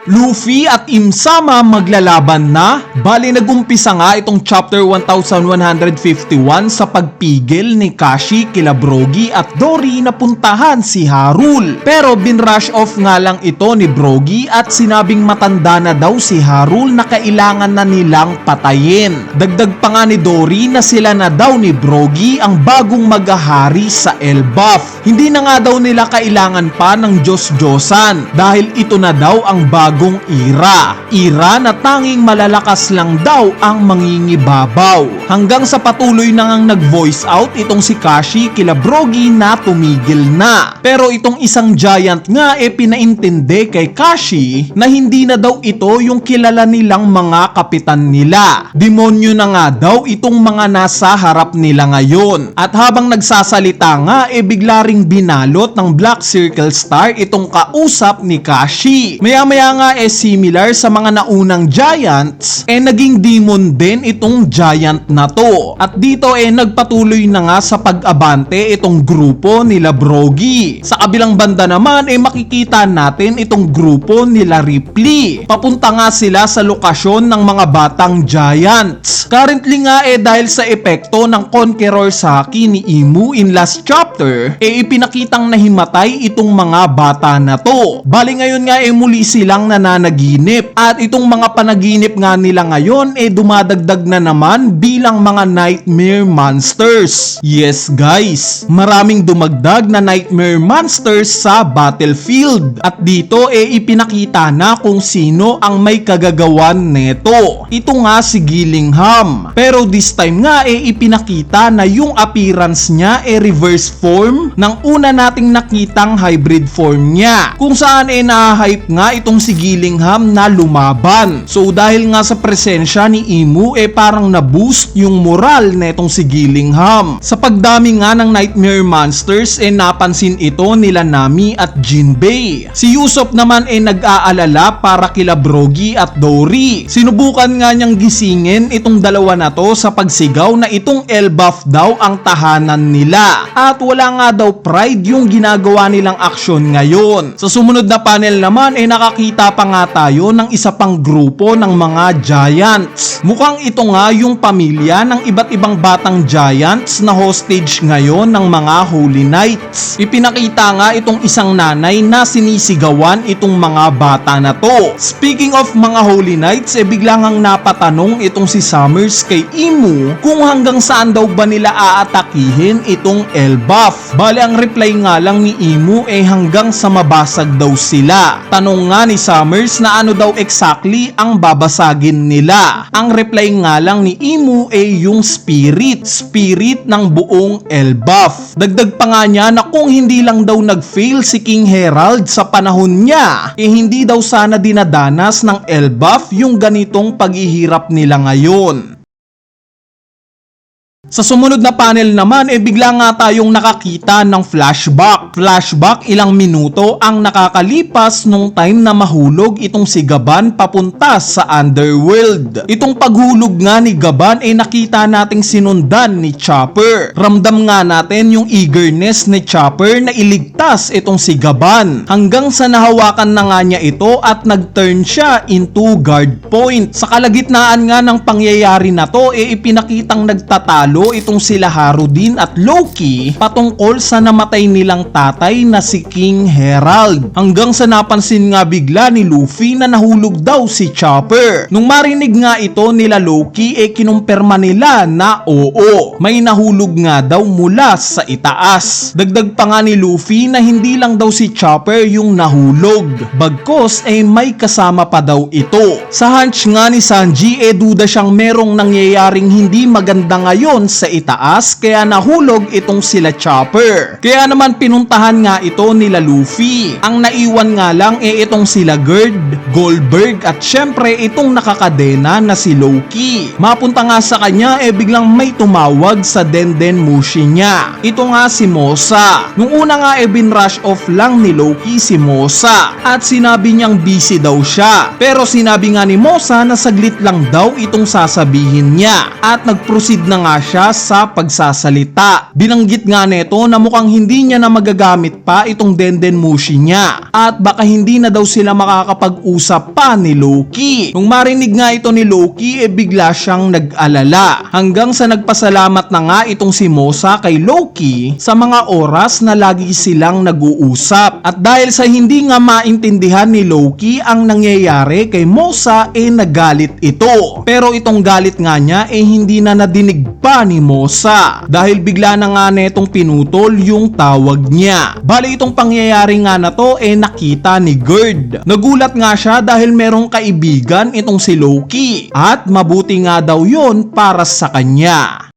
Luffy at Im-sama maglalaban na? Bali nagumpisa nga itong chapter 1151 sa pagpigil ni Kashi kila Brogy at Dory na puntahan si Harul. Pero binrush off nga lang ito ni Brogy at sinabing matanda na daw si Harul na kailangan na nilang patayin. Dagdag pa nga ni Dory na sila na daw ni Brogy ang bagong maghahari sa Elbaf. Hindi na nga daw nila kailangan pa ng Diyos-Diyosan dahil ito na daw ang bagong ira na tanging malalakas lang daw ang mangingibabaw. Hanggang sa patuloy na ngang nag-voice out itong si Kashi kila Brogy na tumigil na. Pero itong isang giant nga pinaintindi kay Kashi na hindi na daw ito yung kilala nilang mga kapitan nila. Demonyo na nga daw itong mga nasa harap nila ngayon. At habang nagsasalita nga bigla ring binalot ng Black Circle Star itong kausap ni Kashi. Maya-maya nga similar sa mga naunang giants, naging demon din itong giant na to. At dito nagpatuloy na nga sa pag-abante itong grupo nila Brogy. Sa kabilang banda naman makikita natin itong grupo nila Ripley. Papunta nga sila sa lokasyon ng mga batang giants. Currently nga dahil sa epekto ng Conqueror Saki ni Imu in last chapter, ipinakitang nahimatay itong mga bata na to. Bali ngayon nga muli silang nananaginip at itong mga panaginip nga nila ngayon dumadagdag na naman bilang mga nightmare monsters. Yes guys, maraming dumagdag na nightmare monsters sa battlefield at dito ipinakita na kung sino ang may kagagawan neto. Ito nga si Gillingham, pero this time nga ipinakita na yung appearance niya reverse form ng una nating nakitang hybrid form niya, kung saan na-hype nga itong si Gillingham na lumaban. So dahil nga sa presensya ni Imu parang na-boost yung moral netong si Gillingham. Sa pagdami nga ng nightmare monsters napansin ito nila Nami at Jinbei. Si Usopp naman nag-aalala para kila Brogy at Dory. Sinubukan nga niyang gisingin itong dalawa na to sa pagsigaw na itong Elbaf daw ang tahanan nila at wala nga daw pride yung ginagawa nilang aksyon ngayon. Sa sumunod na panel naman nakakita pa nga tayo ng isa pang grupo ng mga giants. Mukhang ito nga yung pamilya ng iba't ibang batang giants na hostage ngayon ng mga Holy Knights. Ipinakita nga itong isang nanay na sinisigawan itong mga bata na to. Speaking of mga Holy Knights, bigla ngang napatanong itong si Summers kay Imu kung hanggang saan daw ba nila aatakihin itong Elbaf. Bale ang reply nga lang ni Imu hanggang sa mabasag daw sila. Tanong nga ni Summers na ano daw exactly ang babasagin nila. Ang reply nga lang ni Imu yung spirit ng buong Elbaf. Dagdag pa nga niya na kung hindi lang daw nag-fail si King Herald sa panahon niya, hindi daw sana dinadanas ng Elbaf yung ganitong paghihirap nila ngayon. Sa sumunod na panel naman bigla nga tayong nakakita ng flashback ilang minuto ang nakakalipas nung time na mahulog itong si Gaban papunta sa underworld. Itong paghulog nga ni Gaban nakita nating sinundan ni Chopper. Ramdam nga natin yung eagerness ni Chopper na iligtas itong si Gaban hanggang sa nahawakan na nga niya ito at nag-turn siya into guard point. Sa kalagitnaan nga ng pangyayari na to ipinakitang nagtatalo itong sila Harudin at Loki patungkol sa namatay nilang tatay na si King Herald. Hanggang sa napansin nga bigla ni Luffy na nahulog daw si Chopper. Nung marinig nga ito nila Loki kinumpirma nila na oo, may nahulog nga daw mula sa itaas. Dagdag pa nga ni Luffy na hindi lang daw si Chopper yung nahulog, bagkos may kasama pa daw ito. Sa hunch nga ni Sanji duda siyang merong nangyayaring hindi maganda ngayon sa itaas kaya nahulog itong sila Chopper. Kaya naman pinuntahan nga ito nila Luffy. Ang naiwan nga lang itong sila Gerd, Goldberg at syempre itong nakakadena na si Loki. Mapunta nga sa kanya biglang may tumawag sa Denden Mushi niya. Ito nga si Mosa. Nung una nga binrush off lang ni Loki si Mosa at sinabi niyang busy daw siya. Pero sinabi nga ni Mosa na saglit lang daw itong sasabihin niya at nag-proceed na nga siya siya sa pagsasalita. Binanggit nga neto na mukhang hindi niya na magagamit pa itong Dendenmushi niya at baka hindi na daw sila makakapag-usap pa ni Loki. Nung marinig nga ito ni Loki bigla siyang nag-alala hanggang sa nagpasalamat na nga itong si Mosa kay Loki sa mga oras na lagi silang nag-uusap. At dahil sa hindi nga maintindihan ni Loki ang nangyayari kay Mosa nagalit ito. Pero itong galit nga niya hindi na nadinig pa ni Mosa dahil bigla na nga netong pinutol yung tawag niya. Bali itong pangyayari nga na to nakita ni Gerd. Nagulat nga siya dahil merong kaibigan itong si Loki at mabuti nga daw yon para sa kanya.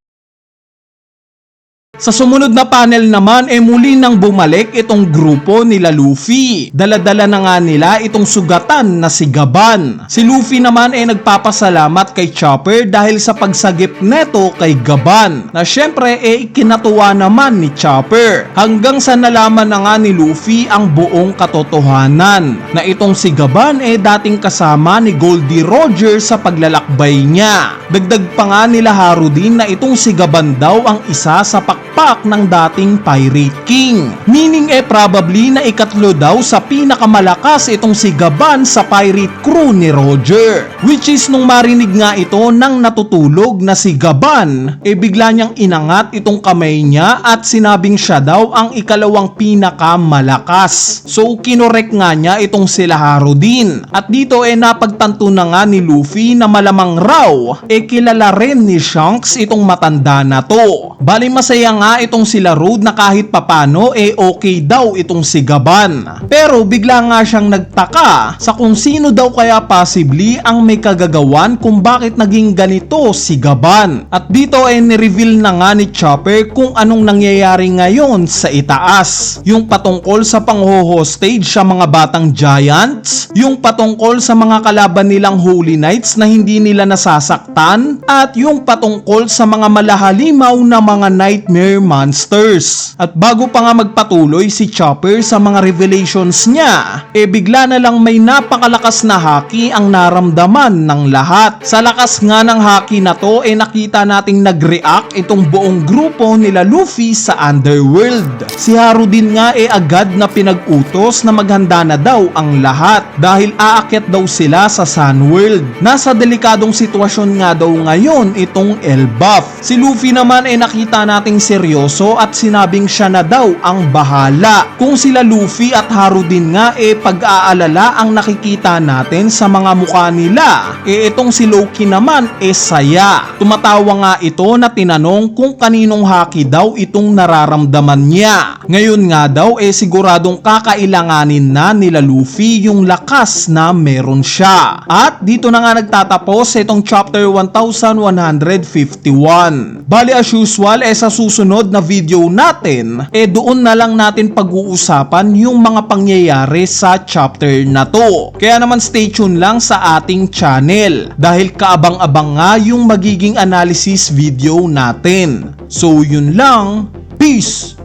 Sa sumunod na panel naman muli nang bumalik itong grupo nila Luffy. Dala-dala na nga nila itong sugatan na si Gaban. Si Luffy naman nagpapasalamat kay Chopper dahil sa pagsagip neto kay Gaban na syempre ikinatuwa naman ni Chopper hanggang sa nalaman na nga ni Luffy ang buong katotohanan na itong si Gaban dating kasama ni Goldie Roger sa paglalakbay niya. Dagdag pa nga nila Harudin na itong si Gaban daw ang isa sa pakpak ng dating Pirate King. Meaning probably na ikatlo daw sa pinakamalakas itong si Gaban sa pirate crew ni Roger. Which is nung marinig nga ito nang natutulog na si Gaban, bigla niyang inangat itong kamay niya at sinabing siya daw ang ikalawang pinakamalakas. So kinorek nga niya itong sila Harudin. At dito napagtanto na nga ni Luffy na malamang raw kilala rin ni Shanks itong matanda na to. Bali masaya nga itong sila Road na kahit papano okay daw itong si Gaban. Pero bigla nga siyang nagtaka sa kung sino daw kaya possibly ang may kagagawan kung bakit naging ganito si Gaban. At dito ni-reveal na nga ni Chopper kung anong nangyayari ngayon sa itaas. Yung patungkol sa pang-hostage sa mga batang giants, yung patungkol sa mga kalaban nilang Holy Knights na hindi nila nasasaktan, at yung patungkol sa mga malahalimaw na mga nightmare monsters. At bago pa nga magpatuloy si Chopper sa mga revelations niya, bigla na lang may napakalakas na haki ang naramdaman ng lahat. Sa lakas nga ng haki na to nakita nating nag-react itong buong grupo nila Luffy sa Underworld. Si Harudin nga agad na pinag-utos na maghanda na daw ang lahat dahil aakyat daw sila sa Sunworld. Nasa delikadong sitwasyon nga daw ngayon itong Elbaf. Si Luffy naman nakita nating seryoso at sinabing siya na daw ang bahala. Kung sila Luffy at Harudin nga pag-aalala ang nakikita natin sa mga mukha nila, itong si Loki naman saya. Tumatawa nga ito na tinanong kung kaninong haki daw itong nararamdaman niya. Ngayon nga daw siguradong kakailanganin na nila Luffy yung lakas na meron siya. At dito na nga nagtatapos itong chapter 1151. Bali as usual sa susunod na video natin doon na lang natin pag-uusapan yung mga pangyayari sa chapter na to. Kaya naman stay tuned lang sa ating channel dahil kaabang-abang nga yung magiging analysis video natin. So yun lang, peace!